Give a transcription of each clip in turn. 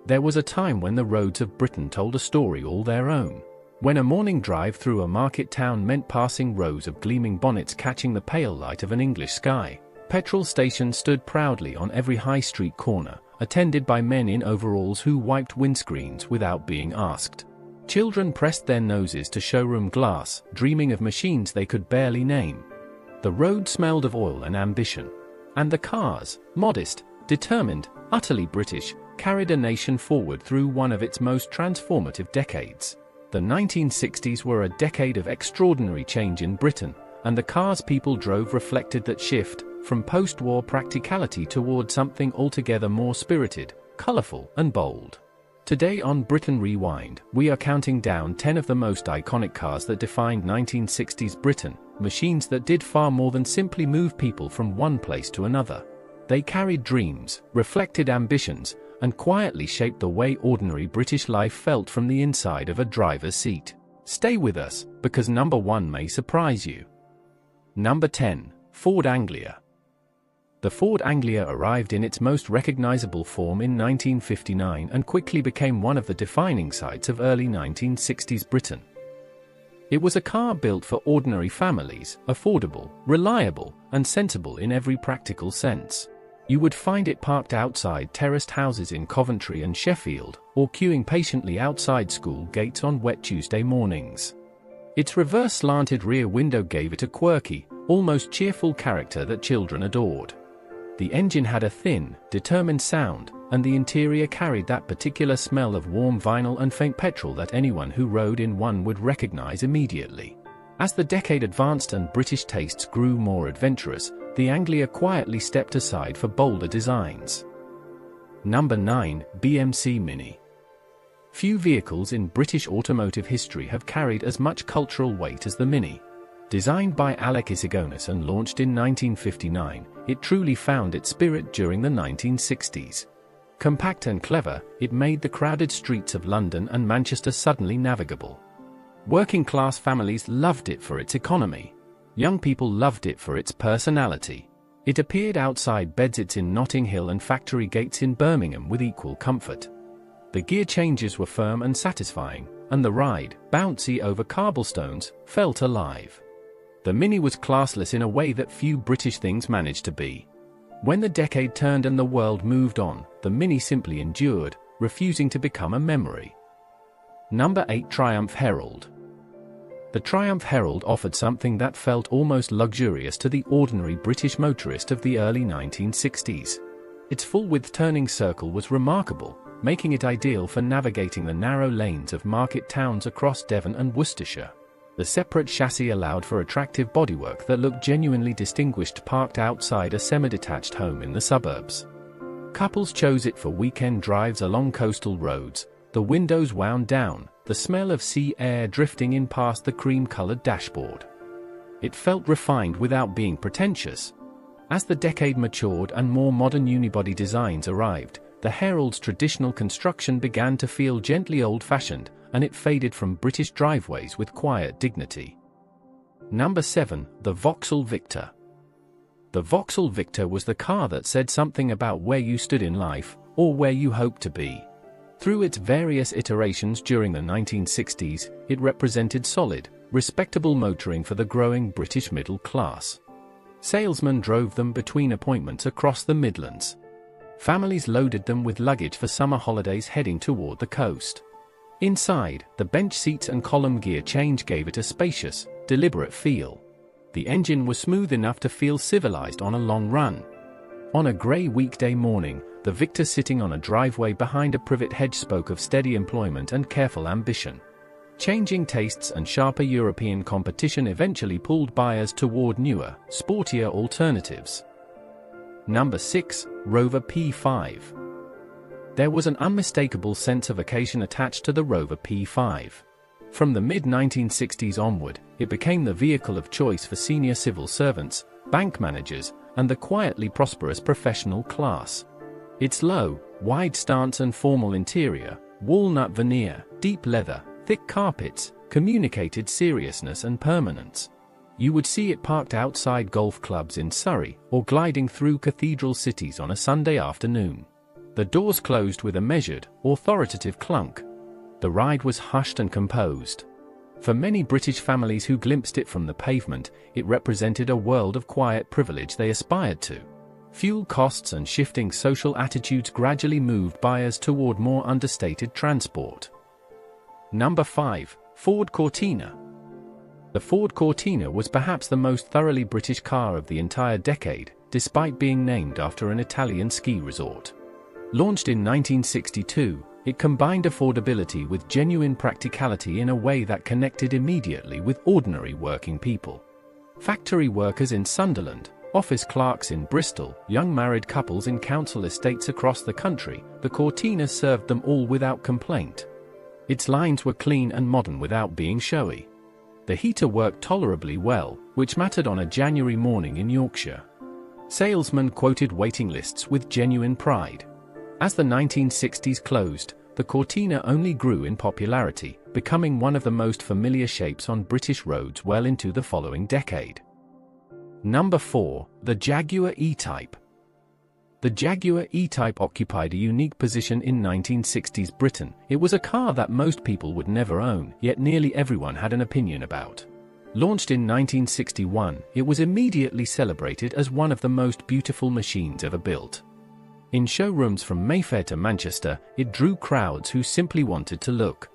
There was a time when the roads of Britain told a story all their own. When a morning drive through a market town meant passing rows of gleaming bonnets catching the pale light of an English sky, petrol stations stood proudly on every high street corner, attended by men in overalls who wiped windscreens without being asked. Children pressed their noses to showroom glass, dreaming of machines they could barely name. The road smelled of oil and ambition. And the cars, modest, determined, utterly British, carried a nation forward through one of its most transformative decades. The 1960s were a decade of extraordinary change in Britain, and the cars people drove reflected that shift, from post-war practicality toward something altogether more spirited, colorful, and bold. Today on Britain Rewind, we are counting down 10 of the most iconic cars that defined 1960s Britain, machines that did far more than simply move people from one place to another. They carried dreams, reflected ambitions, and quietly shaped the way ordinary British life felt from the inside of a driver's seat. Stay with us, because number 1 may surprise you. Number 10. Ford Anglia. The Ford Anglia arrived in its most recognizable form in 1959 and quickly became one of the defining sights of early 1960s Britain. It was a car built for ordinary families, affordable, reliable, and sensible in every practical sense. You would find it parked outside terraced houses in Coventry and Sheffield, or queuing patiently outside school gates on wet Tuesday mornings. Its reverse slanted rear window gave it a quirky, almost cheerful character that children adored. The engine had a thin, determined sound, and the interior carried that particular smell of warm vinyl and faint petrol that anyone who rode in one would recognize immediately. As the decade advanced and British tastes grew more adventurous, the Anglia quietly stepped aside for bolder designs. Number 9. BMC Mini. Few vehicles in British automotive history have carried as much cultural weight as the Mini. Designed by Alec Isigonis and launched in 1959, it truly found its spirit during the 1960s. Compact and clever, it made the crowded streets of London and Manchester suddenly navigable. Working-class families loved it for its economy. Young people loved it for its personality. It appeared outside Bedsits in Notting Hill and factory gates in Birmingham with equal comfort. The gear changes were firm and satisfying, and the ride, bouncy over cobblestones, felt alive. The Mini was classless in a way that few British things managed to be. When the decade turned and the world moved on, the Mini simply endured, refusing to become a memory. Number 8. Triumph Herald. The Triumph Herald offered something that felt almost luxurious to the ordinary British motorist of the early 1960s. Its full-width turning circle was remarkable, making it ideal for navigating the narrow lanes of market towns across Devon and Worcestershire. The separate chassis allowed for attractive bodywork that looked genuinely distinguished parked outside a semi-detached home in the suburbs. Couples chose it for weekend drives along coastal roads. The windows wound down, the smell of sea air drifting in past the cream-colored dashboard. It felt refined without being pretentious. As the decade matured and more modern unibody designs arrived, the Herald's traditional construction began to feel gently old-fashioned, and it faded from British driveways with quiet dignity. Number 7. The Vauxhall Victor. The Vauxhall Victor was the car that said something about where you stood in life, or where you hoped to be. Through its various iterations during the 1960s, it represented solid, respectable motoring for the growing British middle class. Salesmen drove them between appointments across the Midlands. Families loaded them with luggage for summer holidays heading toward the coast. Inside, the bench seats and column gear change gave it a spacious, deliberate feel. The engine was smooth enough to feel civilized on a long run. On a grey weekday morning, the Victor sitting on a driveway behind a privet hedge spoke of steady employment and careful ambition. Changing tastes and sharper European competition eventually pulled buyers toward newer, sportier alternatives. Number 6. Rover P5. There was an unmistakable sense of occasion attached to the Rover P5. From the mid-1960s onward, it became the vehicle of choice for senior civil servants, bank managers, and the quietly prosperous professional class. Its low, wide stance and formal interior, walnut veneer, deep leather, thick carpets, communicated seriousness and permanence. You would see it parked outside golf clubs in Surrey, or gliding through cathedral cities on a Sunday afternoon. The doors closed with a measured, authoritative clunk. The ride was hushed and composed. For many British families who glimpsed it from the pavement, it represented a world of quiet privilege they aspired to. Fuel costs and shifting social attitudes gradually moved buyers toward more understated transport. Number 5. Ford Cortina. The Ford Cortina was perhaps the most thoroughly British car of the entire decade, despite being named after an Italian ski resort. Launched in 1962, it combined affordability with genuine practicality in a way that connected immediately with ordinary working people. Factory workers in Sunderland, office clerks in Bristol, young married couples in council estates across the country, the Cortina served them all without complaint. Its lines were clean and modern without being showy. The heater worked tolerably well, which mattered on a January morning in Yorkshire. Salesmen quoted waiting lists with genuine pride. As the 1960s closed, the Cortina only grew in popularity, becoming one of the most familiar shapes on British roads well into the following decade. Number 4. The Jaguar E-Type. The Jaguar E-Type occupied a unique position in 1960s Britain. It was a car that most people would never own, yet nearly everyone had an opinion about. Launched in 1961, it was immediately celebrated as one of the most beautiful machines ever built. In showrooms from Mayfair to Manchester, it drew crowds who simply wanted to look.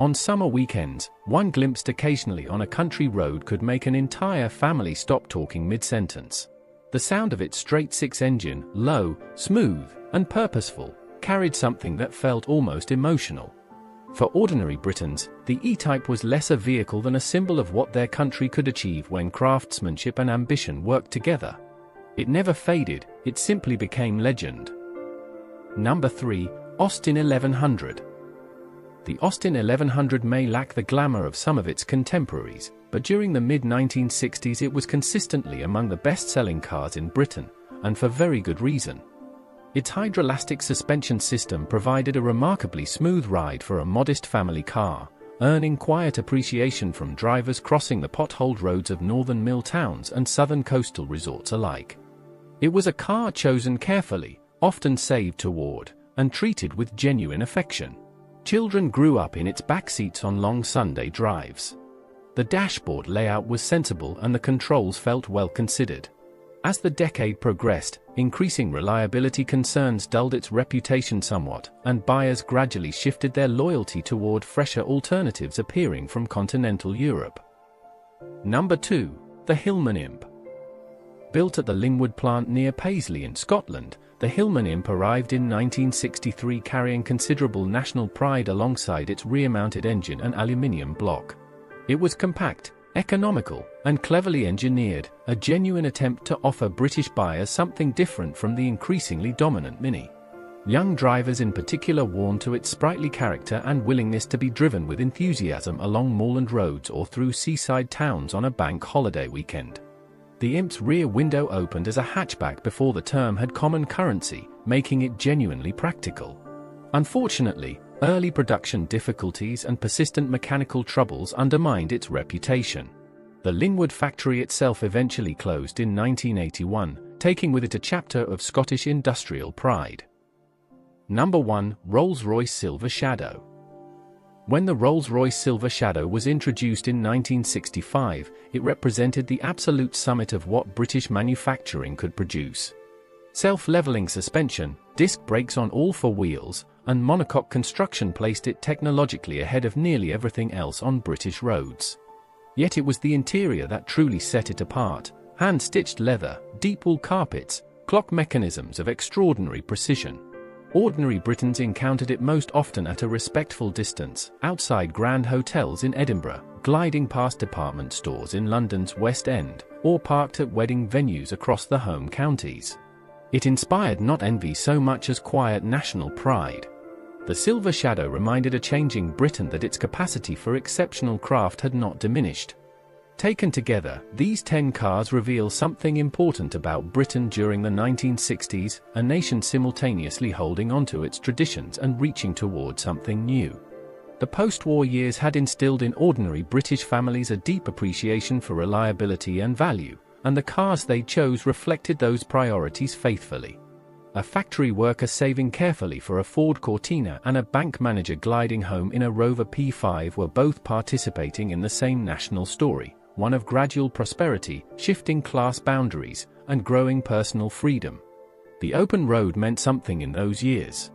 On summer weekends, one glimpsed occasionally on a country road could make an entire family stop talking mid-sentence. The sound of its straight-six engine, low, smooth, and purposeful, carried something that felt almost emotional. For ordinary Britons, the E-Type was less a vehicle than a symbol of what their country could achieve when craftsmanship and ambition worked together. It never faded, it simply became legend. Number 3. Austin 1100. The Austin 1100 may lack the glamour of some of its contemporaries, but during the mid-1960s it was consistently among the best-selling cars in Britain, and for very good reason. Its hydroelastic suspension system provided a remarkably smooth ride for a modest family car, earning quiet appreciation from drivers crossing the potholed roads of northern mill towns and southern coastal resorts alike. It was a car chosen carefully, often saved toward, and treated with genuine affection. Children grew up in its backseats on long Sunday drives. The dashboard layout was sensible and the controls felt well considered. As the decade progressed, increasing reliability concerns dulled its reputation somewhat, and buyers gradually shifted their loyalty toward fresher alternatives appearing from continental Europe. Number 2. The Hillman Imp. Built at the Linwood plant near Paisley in Scotland, the Hillman Imp arrived in 1963 carrying considerable national pride alongside its rear-mounted engine and aluminium block. It was compact, economical, and cleverly engineered, a genuine attempt to offer British buyers something different from the increasingly dominant Mini. Young drivers in particular warmed to its sprightly character and willingness to be driven with enthusiasm along moorland roads or through seaside towns on a bank holiday weekend. The Imp's rear window opened as a hatchback before the term had common currency, making it genuinely practical. Unfortunately, early production difficulties and persistent mechanical troubles undermined its reputation. The Linwood factory itself eventually closed in 1981, taking with it a chapter of Scottish industrial pride. Number 1. Rolls-Royce Silver Shadow. When the Rolls-Royce Silver Shadow was introduced in 1965, it represented the absolute summit of what British manufacturing could produce. Self-leveling suspension, disc brakes on all four wheels, and monocoque construction placed it technologically ahead of nearly everything else on British roads. Yet it was the interior that truly set it apart: hand-stitched leather, deep wool carpets, clock mechanisms of extraordinary precision. Ordinary Britons encountered it most often at a respectful distance, outside grand hotels in Edinburgh, gliding past department stores in London's West End, or parked at wedding venues across the home counties. It inspired not envy so much as quiet national pride. The Silver Shadow reminded a changing Britain that its capacity for exceptional craft had not diminished. Taken together, these 10 cars reveal something important about Britain during the 1960s, a nation simultaneously holding onto its traditions and reaching toward something new. The post-war years had instilled in ordinary British families a deep appreciation for reliability and value, and the cars they chose reflected those priorities faithfully. a factory worker saving carefully for a Ford Cortina and a bank manager gliding home in a Rover P5 were both participating in the same national story, one of gradual prosperity, shifting class boundaries, and growing personal freedom. The open road meant something in those years.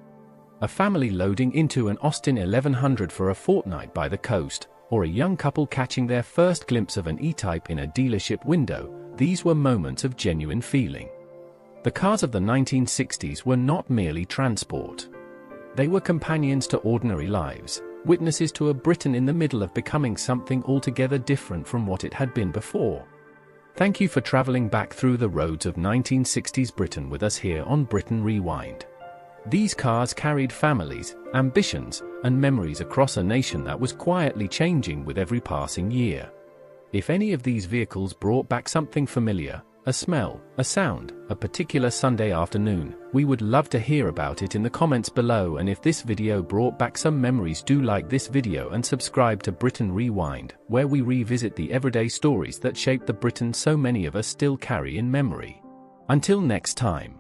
A family loading into an Austin 1100 for a fortnight by the coast, or a young couple catching their first glimpse of an E-Type in a dealership window, these were moments of genuine feeling. The cars of the 1960s were not merely transport. They were companions to ordinary lives, witnesses to a Britain in the middle of becoming something altogether different from what it had been before. Thank you for traveling back through the roads of 1960s Britain with us here on Britain Rewind. These cars carried families, ambitions, and memories across a nation that was quietly changing with every passing year. If any of these vehicles brought back something familiar, a smell, a sound, a particular Sunday afternoon, we would love to hear about it in the comments below. And if this video brought back some memories, do like this video and subscribe to Britain Rewind, where we revisit the everyday stories that shaped the Britain so many of us still carry in memory. Until next time.